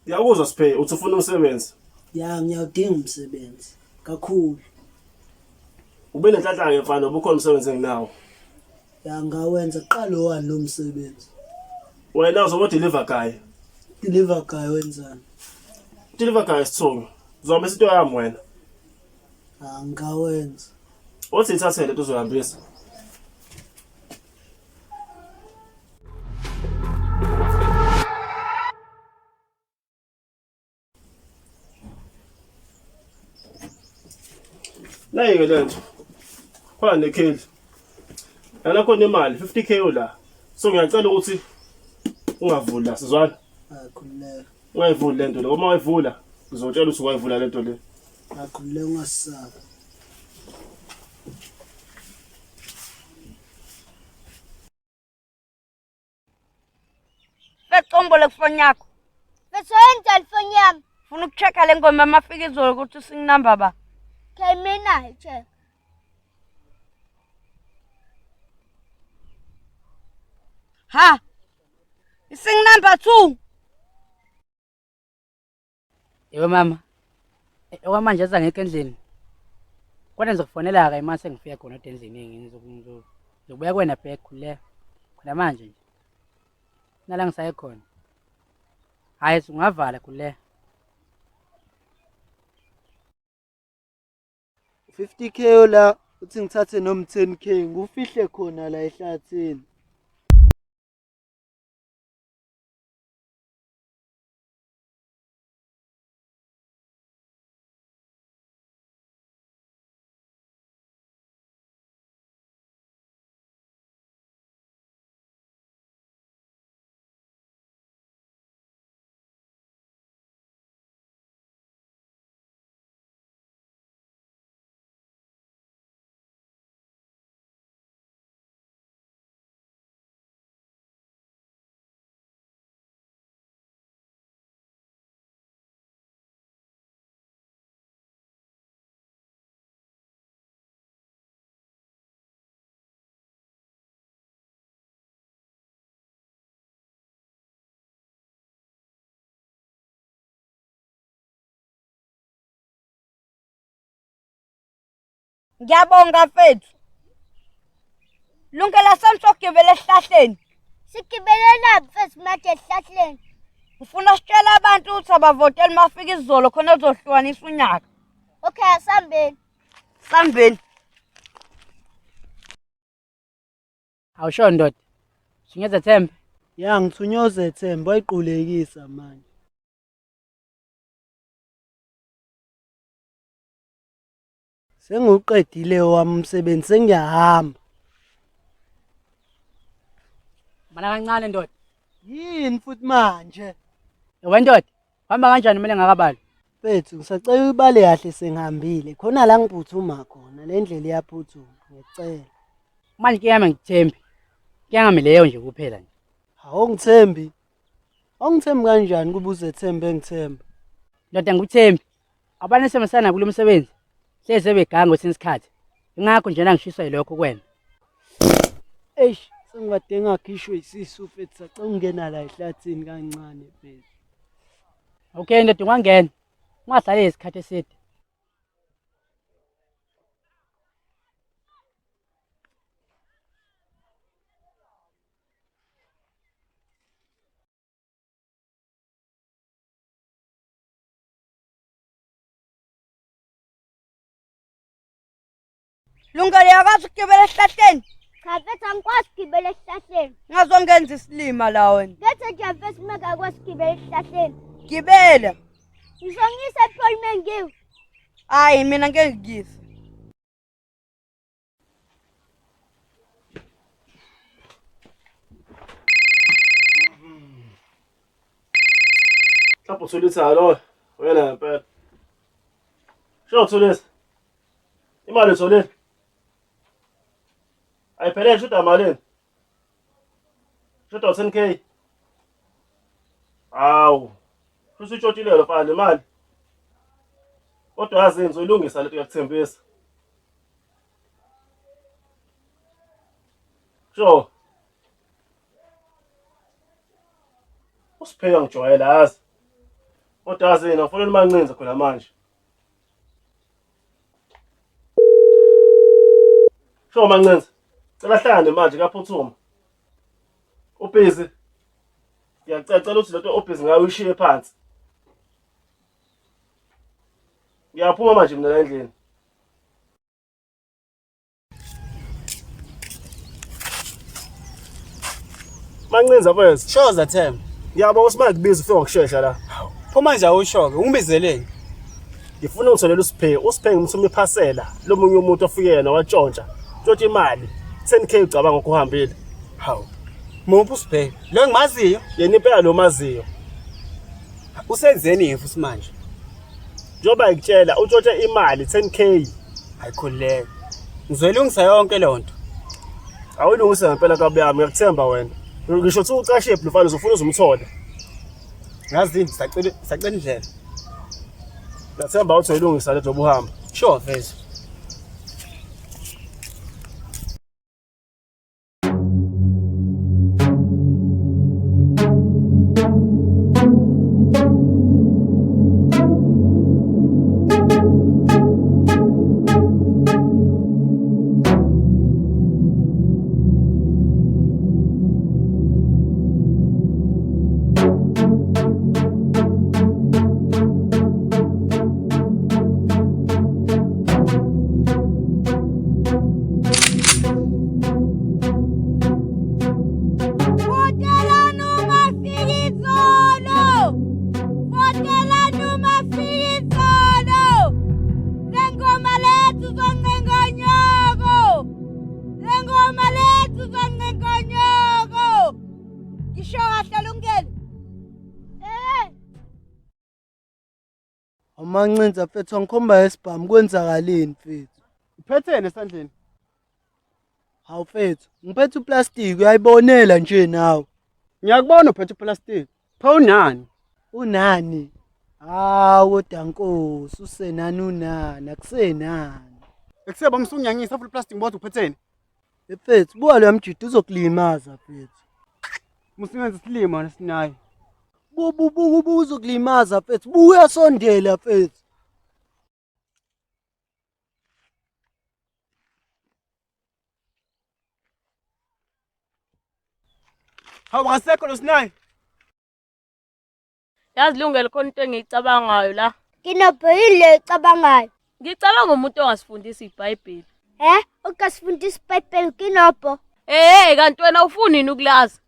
Ngiyakuzwa Siphe, uthi ufuna umsebenzi. Ya ngiyawudinga umsebenzi kakhulu. Ube nenhlanhla mfana, ubukhona umsebenzi enginawo. Ya ngawenza qala owani lo msebenzi. Wena uzoba deliver guy. Deliver guy wenzani? Deliver guy isithungu. Uzohamba isinto yami wena. Ngawenza. Othi ithathele uzohambisa. Nayi-ke lento. Khona nekheli. Yana khona imali 50k ola. So ngiyacela ukuthi ungavuli la sizwana. Khululeka. Ungayivuli lento le. Uma wayivula ngizotshela ukuthi wayivula lento le. Khululeka ungasaba. Becombole kufoni yakho. Besoyenza ifoni yami. Ufuna ukuchecka le ngoma amafika izolo ukuthi singinamba ba. Okay, mina check. Ha. Ising number 2. Yebo mama. Okwamanje azangekho endlini. Kodwa ngizokufonela ke mase ngifika khona endlini ngizobuya kwena back le. Khona manje nje. Nala ngisaye khona. Hayi ungavala kule. 50k la uthi ngithathe noma 10k ngufihle khona la ehlathini. Ngiyabonga mfethu. Lungela samsogibela esihlahleni. Sigibelena mfethu manje esihlahleni. Ufuna sitshela abantu ukuthi abavotela mafika izolo khona uzohlukanisa unyaka. Okay, asambeni. Sambeni. Awusho ndoda. Singeze Thembe. Ya ngithunyoze Thembe wayiqulekisa manje. Sengiqedile wami umsebenzi sengiyahamba. Mana kancane ndoda. Yini futhi manje? Wendoda. Hamba kanjani mina ngakabali? Bethu ngisacela ubale kahle sengihambile. Khona la ngiphuthuma khona le ndlela iyaphuthuma. Ngiyacela. Manje kuyami ngithembi. Kuyangami leyo nje kuphela nje. Awungithembi. Awungithembi kanjani kuba uzethembe ngithemba? Ndoda ngikuthembi. Abanye semsana kulo msebenzi. Hleze begango sinsikhathi. Ingakho nje nangishiswa yilokho kwena. Eish, sengibade ngakhishwe isisu futhi sacela ungena la ehlathini kancane bethu. Okay ndoda ungangena. Ungahlali isikhathi eside. Lungela yakwazi ukugibela esihlahleni. Cha mfethu angikwazi ukugibela esihlahleni. Ngazongenza isilima la wena. Ngethe nje mfethu mengakwazi ukugibela esihlahleni. Gibela. Ngizongisa ePolman ngiwe. Hayi mina ngeke ngiyise. Mhlawumbe uthulitha lo. Wena ngempela. Sho uthulisa. Imali utholile. Ayiphelele shoda malini? Shoda 10k. Awu. Futhi utshotshile lo mfana imali. Kodwa yazi ngizolungisa lento yakuthembisa. Sho. Usipheka ngijwayela yazi. Kodwa azina ufonela uMancinza khona manje. Sho Mancinza. Cela hlangane manje kaphuthuma. Ubhizi. Ngiyacela ukuthi lento obhizi ngayo uyishiye phansi. Ngiyaphuma manje mina la endlini. Mancinza mfethu. Shoza Themba. Ngiyabona uSibaya kubiza ufike ngokusheshsha la. Pho manje awushoke, ungibizeleni. Ngifuna ngitholele uSiphe ngimthuma iphasela lomunye umuntu ofike yena watshontsha. Tshontsha imali 10k ucabanga ukuhambile. Hawu. Muphi uSiphe? Lo ngimaziyo. Yena impela lo maziyo. Usenzeni futhi manje? Njoba ngitshela utshontshe imali 10k. Ayikhuleka. Ngizoyilungisa yonke lonto. Awuyilungise ngempela kabi yami ngiyakuthemba wena. Ngisho ukuthi ucashe Blue uzofuna uzumthole. Ngazi sacela indlela. Ngiyathemba ukuthi uyilungisa le job uhamba. Sure face. Mancinza mfethu angikhomba esibhamu kwenzakaleni mfethu. Uphethene esandleni? Hawu mfethu, ngiphethe uplastic uyayibonela nje nawe. Ngiyakubona uphethe uplastic. Pha unani? Unani? Hawo Dankosi, usenani unani, akusenani. Ekuseba msunyanyisa futhi uplastic mboza uphethene. Mfethu, buka lo mjidi uzokulimaza mfethu. Musingenza isilimo nesinayi. Bubu uzokulimaza mfethu, buya sondela mfethu. Hawu ngasekho lo sinayi. Yazilungele khona into engiyicabangayo la. Kinopho yile ecabangayo. Ngicabanga umuntu ongasifundisa iBhayibheli. Ukasifundisa iBhayibheli Kinopho. Kanti wena ufuna yini ukulazi?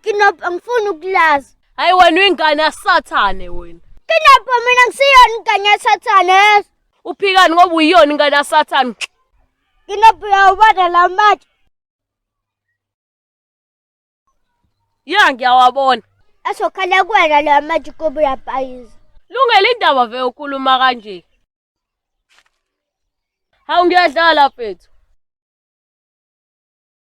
Kinopho angifuni ukulazi. Hayi wena uyingane yaSathane wena. Kinopho mina ngisiyona ingane yaSathane. Uphikani ngoba uyiyona ingane yaSathane? Kinopho uyawubona la manje. Ya ngiyawabona. Asokhala kuwena la manje kuba uyabhayiza. Lungele indaba vele ukhuluma kanje. Hawu ngiyadlala mfethu.